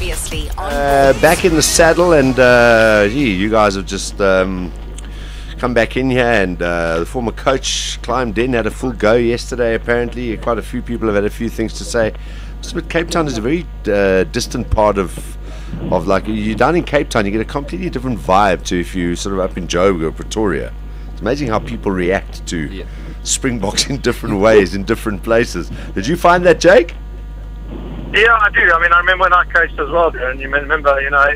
Previously on back in the saddle, and gee, you guys have just come back in here, and the former coach climbed in, had a full go yesterday. Apparently quite a few people have had a few things to say. But Cape Town is a very distant part of like, you're down in Cape Town, you get a completely different vibe to if you sort of up in Joburg or Pretoria. It's amazing how people react to Springboks in different ways in different places. Did you find that, Jake? Yeah, I do. I mean, I remember when I coached as well, and you remember, you know,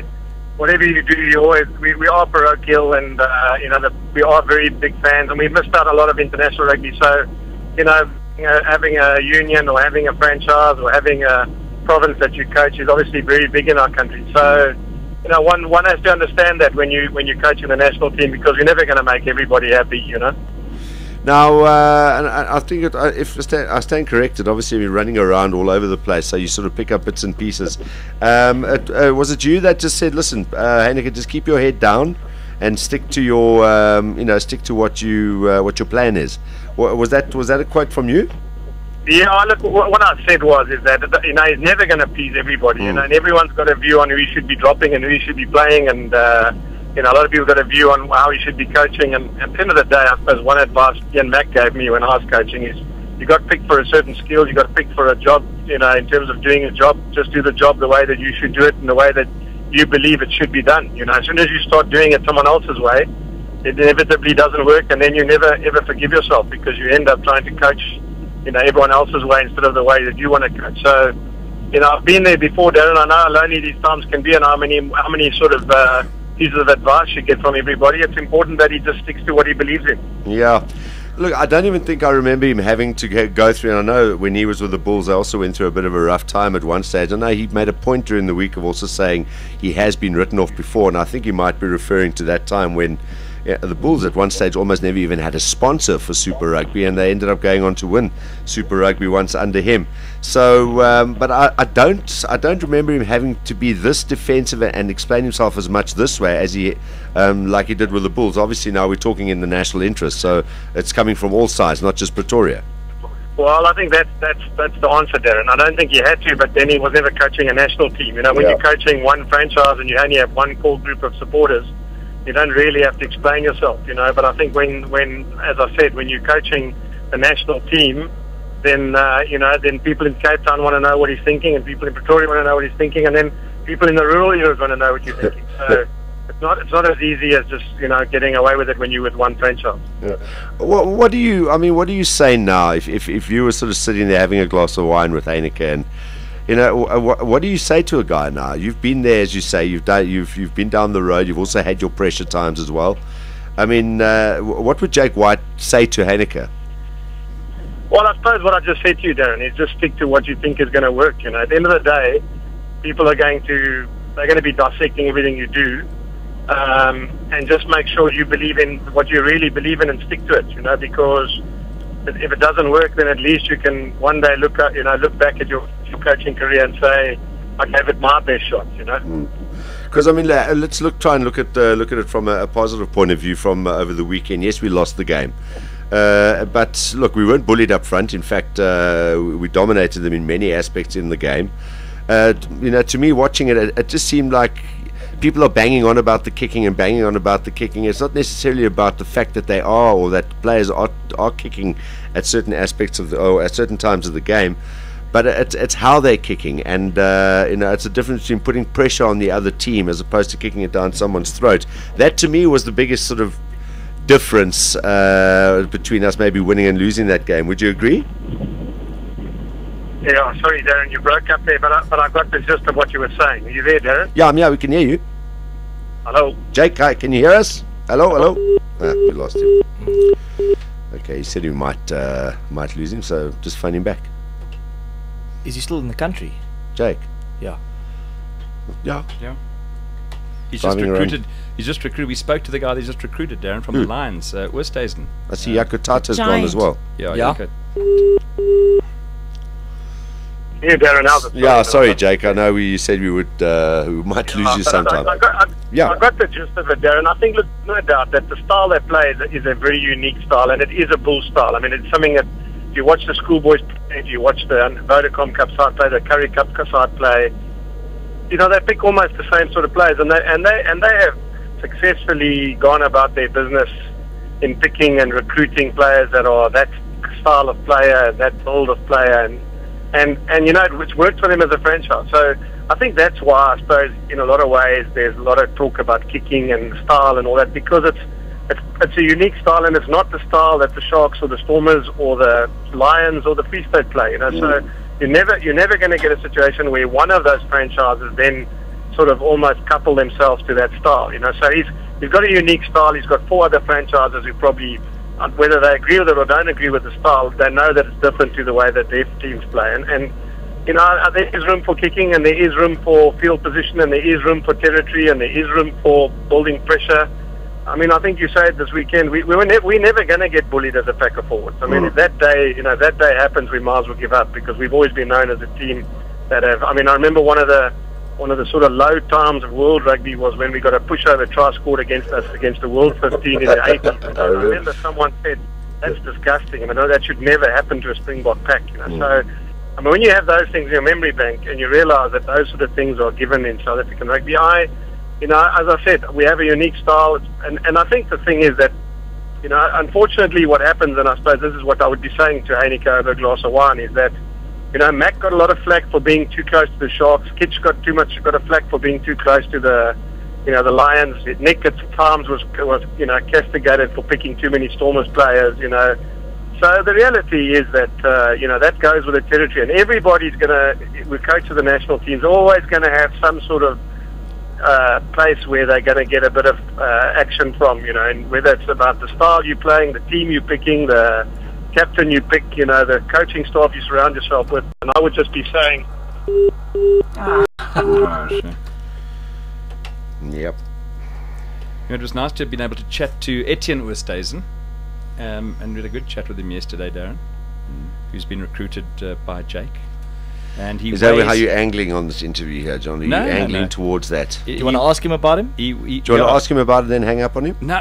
whatever you do, you always, we are parochial, and, you know, we are very big fans, and we missed out a lot of international rugby. So, you know, having a union or having a franchise or having a province that you coach is obviously very big in our country. So, you know, one has to understand that when you're coaching the national team, because you're never going to make everybody happy, you know. Now, and I think if I stand corrected, obviously we're running around all over the place, so you sort of pick up bits and pieces. Was it you that just said, "Listen, Heineke, just keep your head down and stick to your, stick to what your plan is"? Was that a quote from you? Yeah, look, what I said is that, you know, he's never going to please everybody, you know, and everyone's got a view on who he should be dropping and who he should be playing, and you know, a lot of people got a view on how he should be coaching. And at the end of the day, I suppose one advice Ian Mack gave me when I was coaching is, you got picked for a certain skill, you got picked for a job, you know, in terms of doing a job, just do the job the way that you should do it and the way that you believe it should be done. You know, as soon as you start doing it someone else's way, it inevitably doesn't work, and then you never ever forgive yourself, because you end up trying to coach, you know, everyone else's way instead of the way that you want to coach. So, you know, I've been there before, Darren. I know how lonely these times can be, and how many sort of pieces of advice you get from everybody. It's important that he just sticks to what he believes in. Yeah. Look, I don't even think I remember him having to go through, and I know when he was with the Bulls, they also went through a bit of a rough time at one stage. I know he made a point during the week of also saying he has been written off before, and I think he might be referring to that time when the Bulls at one stage almost never even had a sponsor for Super Rugby, and they ended up going on to win Super Rugby once under him. So, but I don't remember him having to be this defensive and explain himself as much this way as he, like he did with the Bulls. Obviously, now we're talking in the national interest, so it's coming from all sides, not just Pretoria. Well, I think that's the answer, Darren. I don't think he had to, but then he was never coaching a national team. You know, when you're coaching one franchise and you only have one core group of supporters, you don't really have to explain yourself, you know. But I think when as I said, when you're coaching the national team, then you know, then people in Cape Town want to know what he's thinking, and people in Pretoria want to know what he's thinking, and then people in the rural areas want to know what you're thinking. So it's not as easy as just, you know, getting away with it when you're with one franchise. Yeah. What do you say now if you were sort of sitting there having a glass of wine with Heineke, and you know, what do you say to a guy now? You've been there, as you say, you've been down the road. You've also had your pressure times as well. I mean, what would Jake White say to Heineke? Well, I suppose what I just said to you, Darren, is just stick to what you think is going to work. You know, at the end of the day, people are going to be dissecting everything you do, and just make sure you believe in what you really believe in and stick to it. You know, because if it doesn't work, then at least you can one day look back at your coaching career and say, I gave it my best shot. You know. Because I mean, let's try and look at it from a positive point of view from over the weekend. Yes, we lost the game, but look, we weren't bullied up front. In fact, we dominated them in many aspects in the game. You know, to me, watching it, it just seemed like people are banging on about the kicking and banging on about the kicking. It's not necessarily about the fact that they are, or that players are kicking at certain aspects of or at certain times of the game, but it's how they're kicking, and you know, it's a difference between putting pressure on the other team as opposed to kicking it down someone's throat. That to me was the biggest sort of difference between us maybe winning and losing that game. Would you agree? Yeah, sorry, Darren, you broke up there, but I got the gist of what you were saying. Are you there, Darren? Yeah, I'm here. We can hear you. Hello, Jake. Hi, can you hear us? Hello. We lost him. Okay, he said we might lose him, so just phone him back. Is he still in the country? Jake? Yeah. He's just recruited. We spoke to the guy that just recruited, Darren, from the Lions, Westhuizen. I see Yakutata's gone as well. Yeah. Yeah, Darren, how's it? Yeah, sorry, Jake. I know you said we might lose you sometime. I got the gist of it, Darren. I think, look, no doubt that the style they play is a very unique style, and it is a bull style. I mean, it's something that if you watch the schoolboys play, if you watch the Vodacom Cup side play, the Currie Cup side play, they pick almost the same sort of players, and they have successfully gone about their business in picking and recruiting players that are that style of player, that build of player, and it's worked for them as a franchise. So I think that's why, I suppose, in a lot of ways, there's a lot of talk about kicking and style and all that, because it's a unique style, and it's not the style that the Sharks or the Stormers or the Lions or the Free State play. So you're never going to get a situation where one of those franchises then sort of almost couple themselves to that style. So he's got a unique style. He's got 4 other franchises who probably, whether they agree with it or don't agree with the style, they know that it's different to the way that their teams play. And there is room for kicking, and there is room for field position, and there is room for territory, and there is room for building pressure. I mean, I think you said this weekend, we're never going to get bullied as a pack of forwards. I mean, if that day happens, we might as well give up, because we've always been known as a team that have. I mean, I remember one of the sort of low times of world rugby was when we got a pushover try scored against us against the World 15 in the 80s. I remember someone said, "That's disgusting." I mean, that should never happen to a Springbok pack. So, I mean, when you have those things in your memory bank and you realise that those sort of things are given in South African rugby, as I said, we have a unique style, and I think the thing is that, unfortunately what happens, and I suppose this is what I would be saying to Heineke over a glass of wine, is that, Mac got a lot of flack for being too close to the Sharks. Kitch got a flack for being too close to the Lions. Nick at times was castigated for picking too many Stormers players, So the reality is that, that goes with the territory, and everybody's we coach of the national teams, always going to have some sort of place where they're going to get a bit of action from, and whether it's about the style you're playing, the team you're picking, the captain you pick, the coaching staff you surround yourself with. And I would just be saying... Yep. It was nice to have been able to chat to Etienne Oosthuizen, and we had a good chat with him yesterday, Darren, who's been recruited by Jake. And is that how you're angling on this interview here, John? Are you angling towards that? Do you want to ask him about him? Do you want to ask him about it and then hang up on him? No.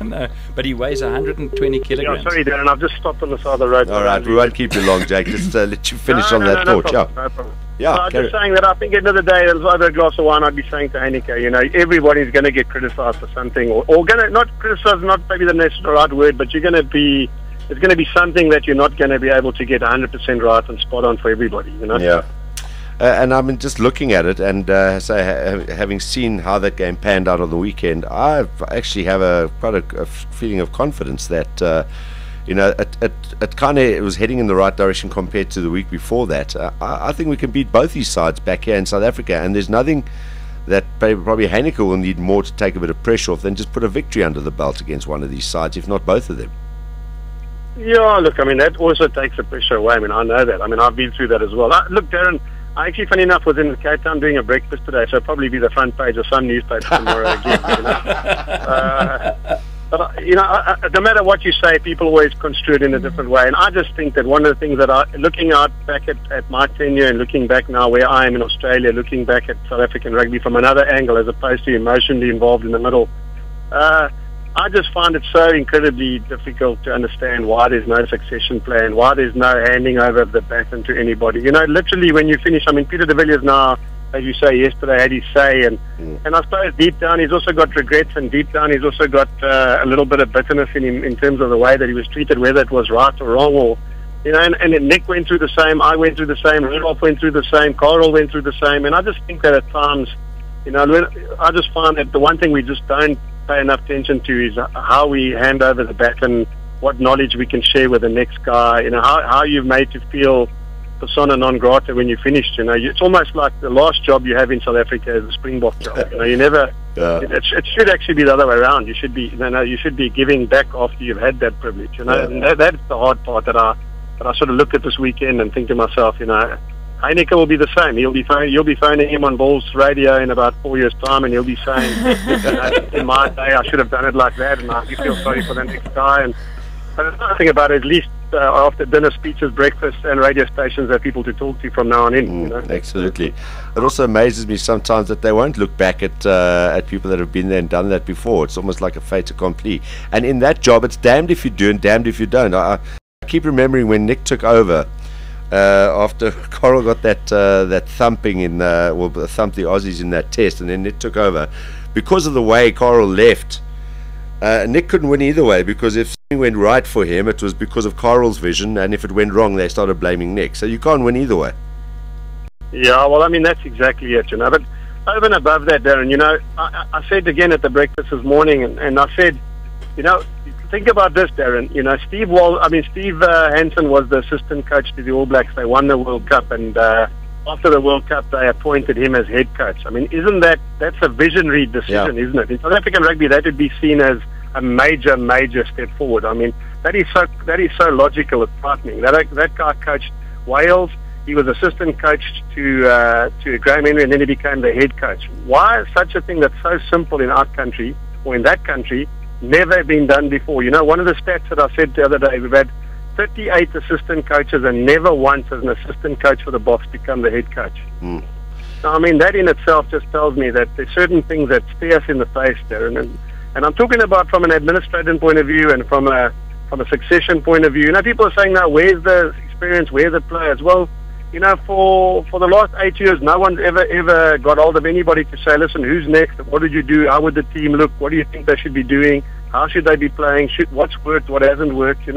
No. But he weighs 120 kilograms. Yeah, sorry, Darren, I've just stopped on the side of the road. All right, we won't keep you long, Jake. Just let you finish on that thought. No problem. Yeah, I'm just saying that I think at the end of the day, over a glass of wine, I'd be saying to Heineke, everybody's going to get criticised for something, or going to, not criticised, not maybe the right word, but you're going to be... It's going to be something that you're not going to be able to get 100% right and spot on for everybody, Yeah. And I mean, just looking at it and having seen how that game panned out on the weekend, I actually have quite a feeling of confidence that it was heading in the right direction compared to the week before that. I think we can beat both these sides back here in South Africa, and there's nothing that probably Heineke will need more to take a bit of pressure off than just put a victory under the belt against one of these sides, if not both of them. Yeah, look, I mean, that also takes the pressure away. I mean, I know that. I mean, I've been through that as well. Look, Darren, I actually, funny enough, was in Cape Town doing a breakfast today, so it'll probably be the front page of some newspaper tomorrow again. But, no matter what you say, people always construe it in a different way. And I just think that one of the things that looking out back at my tenure and looking back now where I am in Australia, looking back at South African rugby from another angle as opposed to emotionally involved in the middle, I just find it so incredibly difficult to understand why there's no succession plan, why there's no handing over of the baton to anybody. Literally when you finish, I mean, Peter de Villiers now, as you say, yesterday had his say, and I suppose deep down he's also got regrets, and deep down he's also got a little bit of bitterness in him in terms of the way that he was treated, whether it was right or wrong, or and Nick went through the same, I went through the same, Rudolph went through the same, Carl went through the same, and I just think that at times, I just find that the one thing we just don't pay enough attention to is how we hand over the baton, what knowledge we can share with the next guy, how you're made to feel persona non grata when you finished. It's almost like the last job you have in South Africa is a Springbok job. You never. It should actually be the other way around. You should be, you should be giving back after you've had that privilege. And that's the hard part that I sort of look at this weekend and think to myself, Heineke will be the same. You'll be phoning him on Bulls radio in about 4 years' time, and he'll be saying, in my day, I should have done it like that, and I feel sorry for the next guy. But there's nothing about it. At least after dinner speeches, breakfast, and radio stations, have people to talk to from now on in. Absolutely. It also amazes me sometimes that they won't look back at people that have been there and done that before. It's almost like a fait accompli. And in that job, it's damned if you do and damned if you don't. I keep remembering when Nick took over. after Coral got that thumping thumped the Aussies in that test, and then Nick took over. Because of the way Coral left, Nick couldn't win either way, because if something went right for him, it was because of Coral's vision, and if it went wrong, they started blaming Nick. So you can't win either way. Yeah, well, I mean, that's exactly it, But over and above that, Darren, I said again at the breakfast this morning, and I said, think about this, Darren. Steve Hansen was the assistant coach to the All Blacks. They won the World Cup, and after the World Cup, they appointed him as head coach. I mean, that's a visionary decision, isn't it? In South African rugby, that would be seen as a major, major step forward. I mean, that is so logical. It's frightening. That guy coached Wales. He was assistant coach to Graham Henry, and then he became the head coach. Why such a thing that's so simple in our country, or in that country, never been done before? One of the stats that I said the other day, we've had 38 assistant coaches, and never once has an assistant coach for the Boks become the head coach. So, I mean, that in itself just tells me that there's certain things that stare us in the face, Darren. And I'm talking about from an administrative point of view and from a succession point of view. People are saying now, where's the experience, where's the players? Well, for the last 8 years, no one's ever got hold of anybody to say, listen, who's next? What did you do? How would the team look? What do you think they should be doing? How should they be playing? What's worked? What hasn't worked?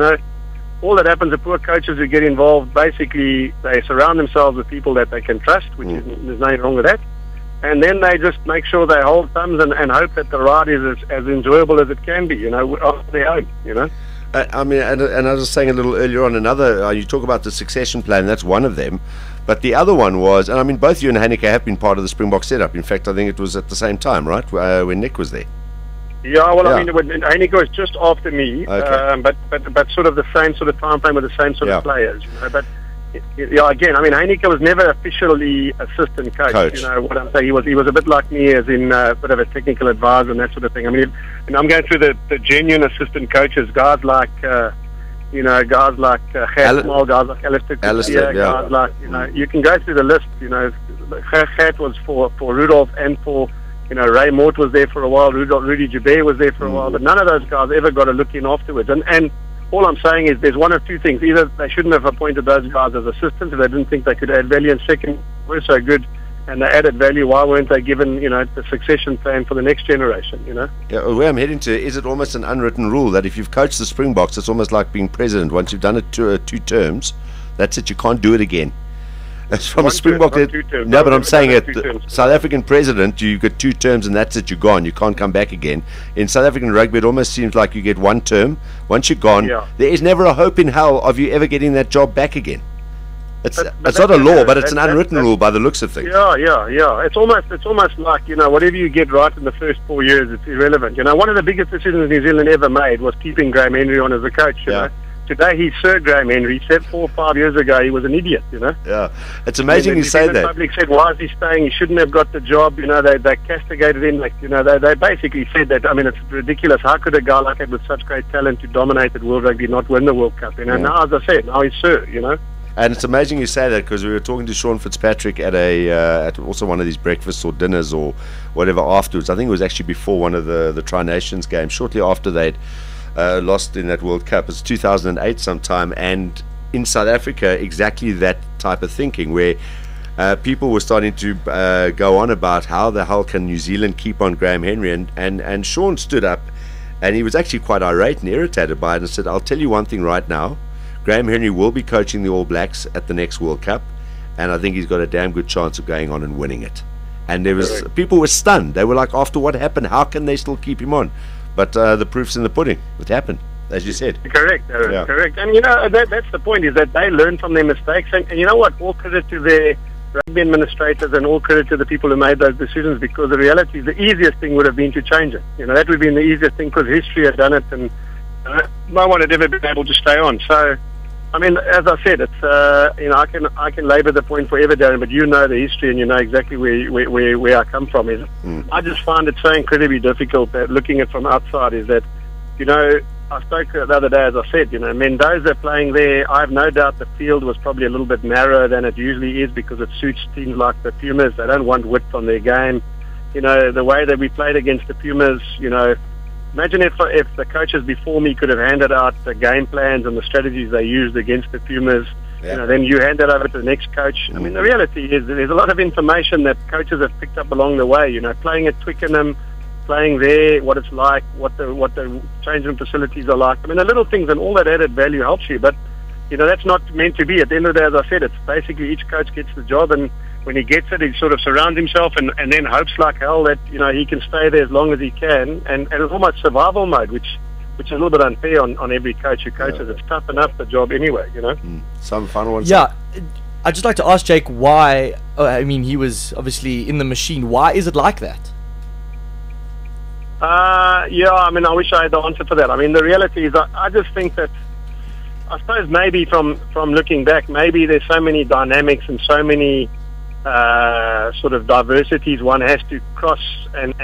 All that happens, the poor coaches who get involved, basically, they surround themselves with people that they can trust, which there's nothing wrong with that. And then they just make sure they hold thumbs and hope that the ride is as enjoyable as it can be, on their own, I mean, and I was saying a little earlier on, you talk about the succession plan, that's one of them. But the other one was, and I mean, both you and Hanneke have been part of the Springbok setup. In fact, I think it was at the same time, right, when Nick was there. Yeah, well, I mean, Hanneke was just after me, okay. but sort of the same sort of time frame with the same sort of players, But again, I mean, Hanneke was never officially assistant coach. What I'm saying, he was a bit like me, as in a bit of a technical advisor and that sort of thing. I mean, I'm going through the genuine assistant coaches, guys like guys like Gert, guys like Alistair, guys like you can go through the list. Gert was for Rudolph and for Ray Mort was there for a while. Rudy Joubert was there for a while, but none of those guys ever got a look in afterwards. And all I'm saying is there's one of two things. Either they shouldn't have appointed those guys as assistants if they didn't think they could add value, and second, we're so good and they added value, why weren't they given the succession plan for the next generation? Yeah, where I'm heading to, is it almost an unwritten rule that if you've coached the Springboks, it's almost like being president. Once you've done it two terms, that's it, you can't do it again. It's from a Springbok. No, but I'm saying it. South African president, you get 2 terms and that's it. You're gone. You can't come back again. In South African rugby, it almost seems like you get 1 term. Once you're gone, there is never a hope in hell of you ever getting that job back again. It's not a law, but it's an unwritten rule by the looks of things. Yeah. It's almost like whatever you get right in the first 4 years, it's irrelevant. One of the biggest decisions New Zealand ever made was keeping Graham Henry on as a coach. You know? Today he's Sir Graham Henry. He said 4 or 5 years ago he was an idiot, Yeah, it's amazing you say that. The public said, why is he staying? He shouldn't have got the job. They castigated him. They basically said that. I mean, it's ridiculous. How could a guy like that with such great talent who dominated World Rugby not win the World Cup? Now, as I said, now he's Sir, And it's amazing you say that, because we were talking to Sean Fitzpatrick at also one of these breakfasts or dinners or whatever afterwards. I think it was actually before one of the Tri-Nations games, shortly after they'd lost in that World Cup. It's 2008 sometime, and in South Africa exactly that type of thinking, where people were starting to go on about how the hell can New Zealand keep on Graham Henry, and Sean stood up and he was actually quite irate and irritated by it and said, I'll tell you one thing right now, Graham Henry will be coaching the All Blacks at the next World Cup, and I think he's got a damn good chance of going on and winning it. And there was people were stunned. They were like, after what happened, how can they still keep him on? But the proof's in the pudding. It happened, as you said. Correct, correct. And that's the point, is that they learn from their mistakes. And you know what? All credit to their rugby administrators and all credit to the people who made those decisions, because the reality is the easiest thing would have been to change it. That would have been the easiest thing, because history had done it, and no one had ever been able to stay on. So, I mean, as I said, it's I can labour the point forever, Darren, but you know the history and you know exactly where I come from. I just find it so incredibly difficult that looking at it from outside is that, I spoke the other day, as I said, Mendoza playing there, I have no doubt the field was probably a little bit narrower than it usually is, because it suits teams like the Pumas. They don't want width on their game. The way that we played against the Pumas, imagine if the coaches before me could have handed out the game plans and the strategies they used against the Pumas. then you hand that over to the next coach. I mean, the reality is that there's a lot of information that coaches have picked up along the way. Playing at Twickenham, playing there, what it's like, what the change room facilities are like. I mean, the little things and all that added value helps you. But that's not meant to be. At the end of the day, as I said, it's basically each coach gets the job, and when he gets it, he sort of surrounds himself and then hopes like hell that he can stay there as long as he can. And it's almost survival mode, which is a little bit unfair on every coach who coaches. It's tough enough, the job anyway, Some final ones. Yeah, I'd just like to ask Jake why. I mean, he was obviously in the machine. Why is it like that? I mean, I wish I had the answer for that. I mean, the reality is, I just think that, I suppose maybe from looking back, maybe there's so many dynamics and so many sort of diversities one has to cross and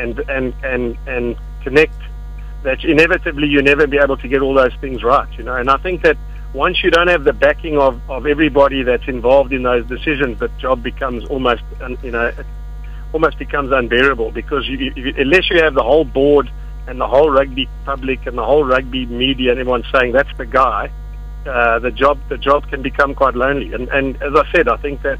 connect, that inevitably you never be able to get all those things right, And I think that once you don't have the backing of everybody that's involved in those decisions, that job becomes almost, almost becomes unbearable, because unless you have the whole board and the whole rugby public and the whole rugby media and everyone saying that's the guy, the job can become quite lonely. And as I said, I think that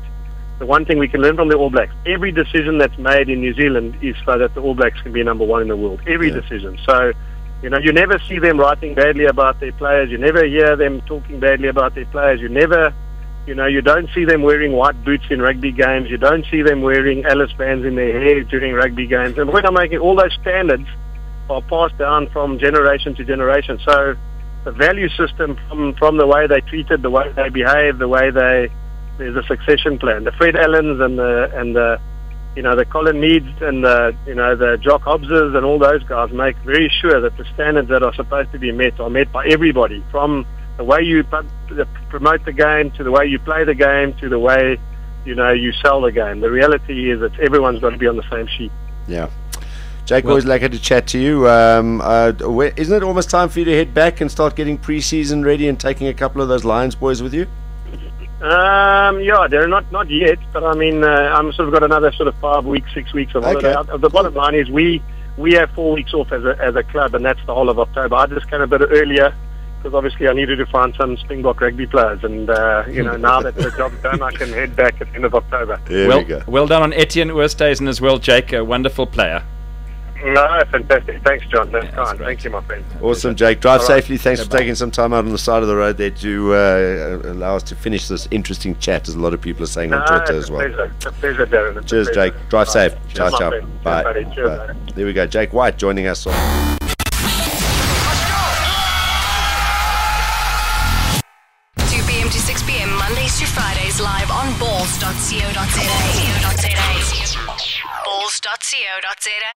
the one thing we can learn from the All Blacks, every decision that's made in New Zealand is so that the All Blacks can be number one in the world. Every decision. So, you never see them writing badly about their players. You never hear them talking badly about their players. You never, you don't see them wearing white boots in rugby games. You don't see them wearing Alice bands in their hair during rugby games. And when I'm making all those standards are passed down from generation to generation. So the value system from the way they treated, the way they behave, the way there's a succession plan. The Fred Allens and the Colin Meads and the Jock Hobbses and all those guys make very sure that the standards that are supposed to be met are met by everybody, from the way you promote the game to the way you play the game to the way you sell the game. The reality is that everyone's got to be on the same sheet. Yeah. Jake, always like to chat to you. Isn't it almost time for you to head back and start getting pre-season ready and taking a couple of those Lions boys with you? They're not yet, but I mean, I'm sort of got another sort of 5 weeks, 6 weeks of holiday. The bottom line is we have 4 weeks off as a club, and that's the whole of October. I just came a bit earlier because obviously I needed to find some Springbok rugby players, and now that the job's done, I can head back at the end of October. There we go. Well done on Etienne Oosthuizen as well, Jake. A wonderful player. No, fantastic. Thanks, John. That's kind. Thank you, my friend. Awesome, Jake. Drive safely. Thanks for taking some time out on the side of the road there to allow us to finish this interesting chat, as a lot of people are saying on Twitter as well. It's a pleasure, Darren. Cheers, Jake. Drive safe. Ciao, ciao. Bye. Bye. There we go. Jake White joining us on 2 p.m. to 6 p.m. Mondays to Fridays live on balls.co.za. Balls.co.za.